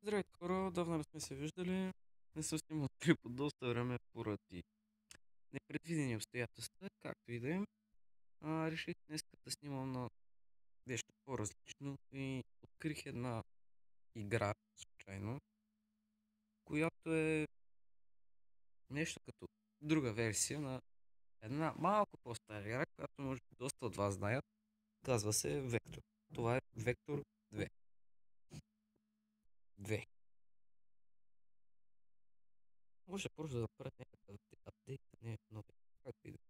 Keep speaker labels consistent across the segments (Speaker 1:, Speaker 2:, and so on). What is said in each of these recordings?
Speaker 1: Здравейте хора, давно не сме се виждали. Не съм снимал клип от доста време поради непредвидени обстоятелства, както и да е. Реших днес да снимам на нещо по-различно и открих една игра, случайно, която е нещо като друга версия на една малко по-стара игра, която може би доста от вас знаят. Казва се Vector. Това е Vector 2. 2. Може просто да направят някакъв апдейт, не е нови, както и да е.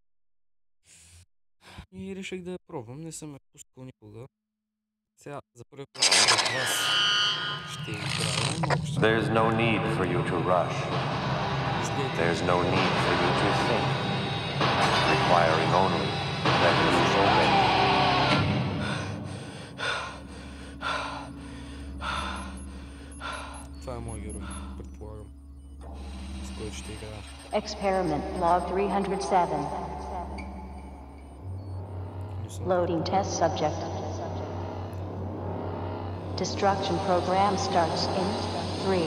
Speaker 1: И реших да я пробвам. Не съм я пускал никога. Сега за първи път пред вас ще играем общо.
Speaker 2: There's no need for you to rush. There's no need for you to think, requiring only that you obey.
Speaker 1: Това е мой герой, предполагам. С който ще играя.
Speaker 3: Experiment log 307. Loading test subject. Destruction program starts in 3,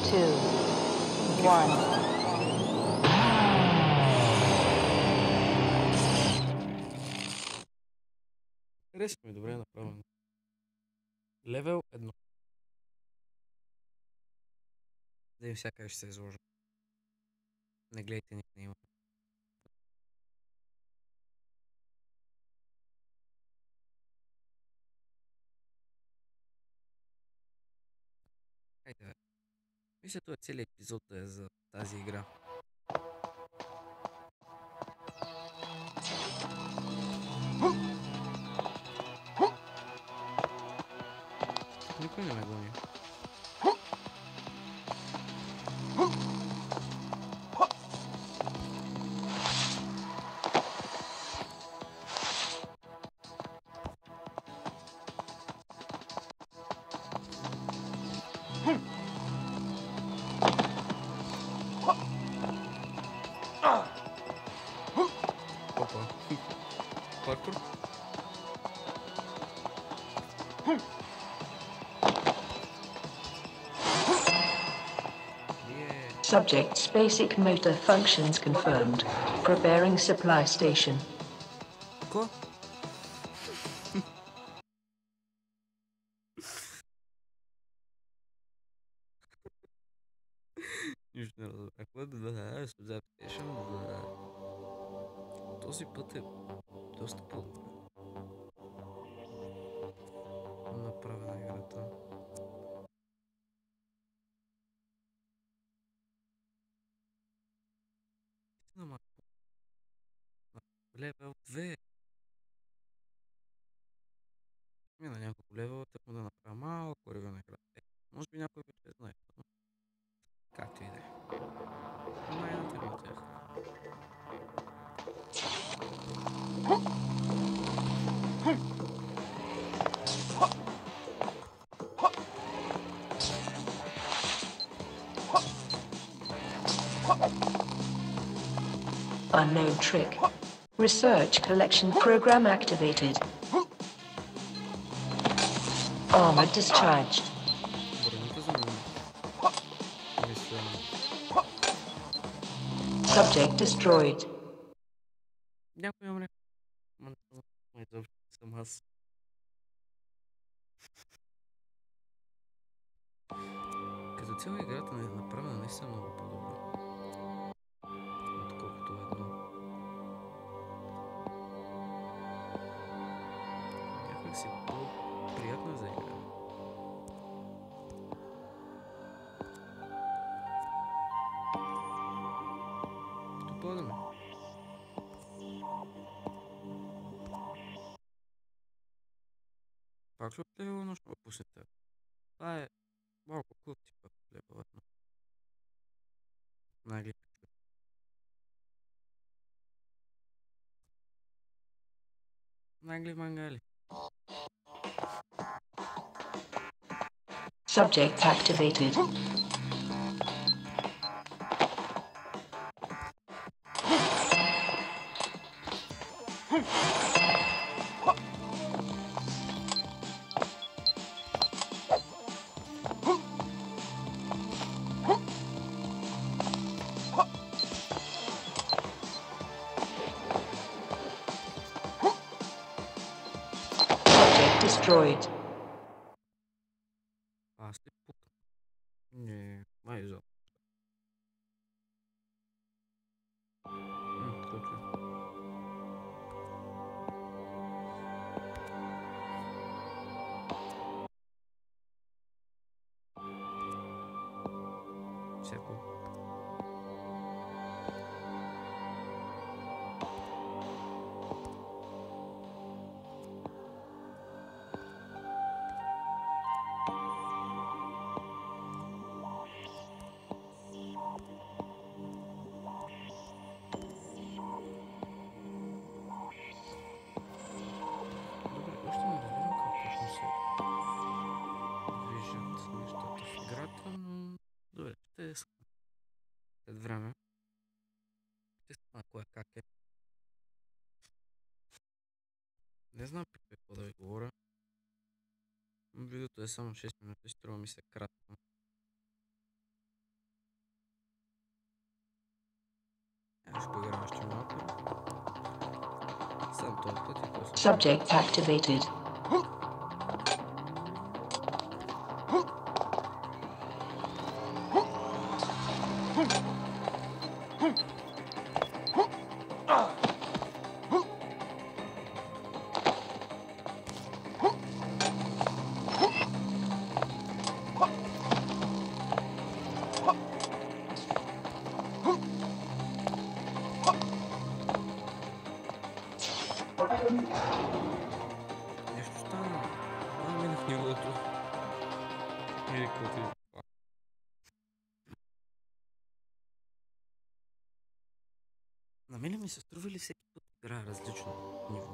Speaker 3: 2, 1.
Speaker 1: Хареса ми, добре направено. Левел 1. Да им всяка ще се изложа. Не гледайте никъде има. Хайде, бе. Мисля, това целият епизод да е за тази игра. Никой не ме гони. Опа. Паркур.
Speaker 3: Subject's basic motor functions confirmed. Preparing supply station.
Speaker 1: Какво? Нищо не разбрах. Какво да запишем за... Този път е доста по-направена играта. Ама... Левел 2. Мина няколко левела, тъкмо да направя малко ревю на играта. Може би някой вече знае. Както и да е. Най-ната от тях.
Speaker 3: Unknown trick. Research collection program activated. Armor discharged.
Speaker 1: Броните за мен. Мисля...
Speaker 3: Subject destroyed.
Speaker 1: Някой умре. Ма изобщо не съм аз. Като цяло играта не е направена наистина много по-добра. Отколкото едно. Някак си по-приятно е за игра. Допълваме. Пак ще от левел, но ще го пуснете. Това е малко клуб типа левел едно. Най-липи. Нагли мангали.
Speaker 3: Subject activated. destroyed.
Speaker 1: Аз ли пукна? Не, май изо. Каквото е. Всяко. Добре, още не разбирам как точно се движат нещата в играта, но добре, ще след време. Ще стана кое как е. Не знам какво да ви говоря. Видеото е само 6 минути, струва ми се кратко. Ще поиграм още малко. Сам този път и после.
Speaker 3: Subject activated.
Speaker 1: Нещо стана. Мина в нивото. Или каквото и. На мене ми се струва ли всеки път играе различно ниво?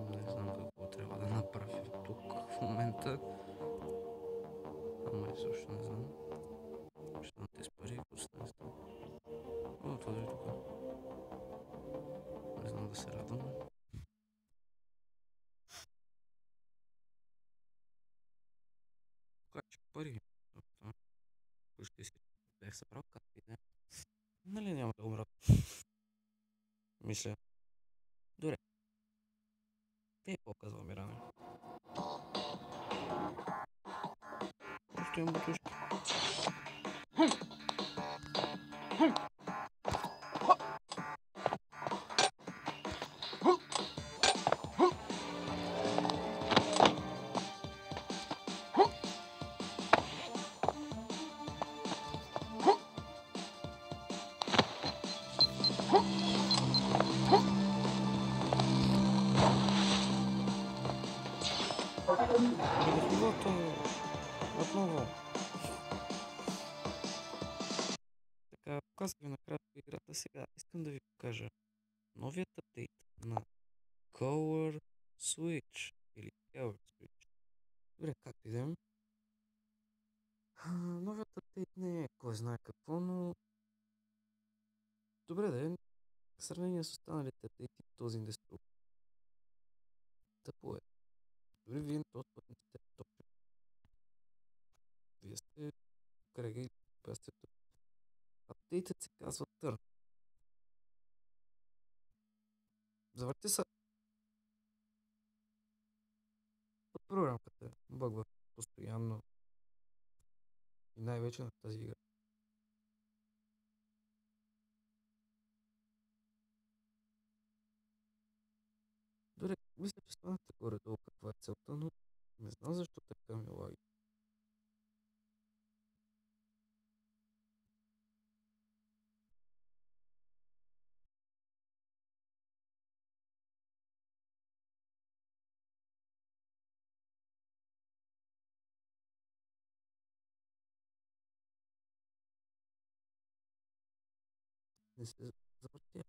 Speaker 1: Не знам какво трябва да направя тук в момента. Ама изобщо не знам. Ще дам тези пари, какво се не става. О, това е тук. Не знам да се радвам. Кача пари. Почти си бях събрал както и да е. Нали няма да умра? Мисля. Добре. Те по-казва Миране. Още имам бутушки. Нивото отново. Така, показах ви накратко играта. Сега искам да ви покажа новият апдейт на Color Switch или Color Switch. Добре, както идем. Новият апдейт не е кой знае какво, но добре да е. В сравнение с останалите апдейти този не струва. Тъпо е. Дори вие този път не сте точно. Вие сте кръга и препятствието. Апдейтът се казва Turn. Завърти се от програмката. Бъгва постоянно. И най-вече на тази игра. Добре, мисля, че станахте горе-долу каква е целта, но не знам защо така ми лаги. Не се завъртя.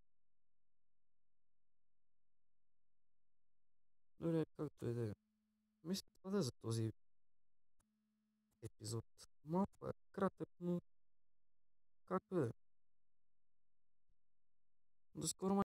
Speaker 1: Добре, както и да е. Мисля, това да е за този епизод. Малко е кратък, но както и да е. До скоро.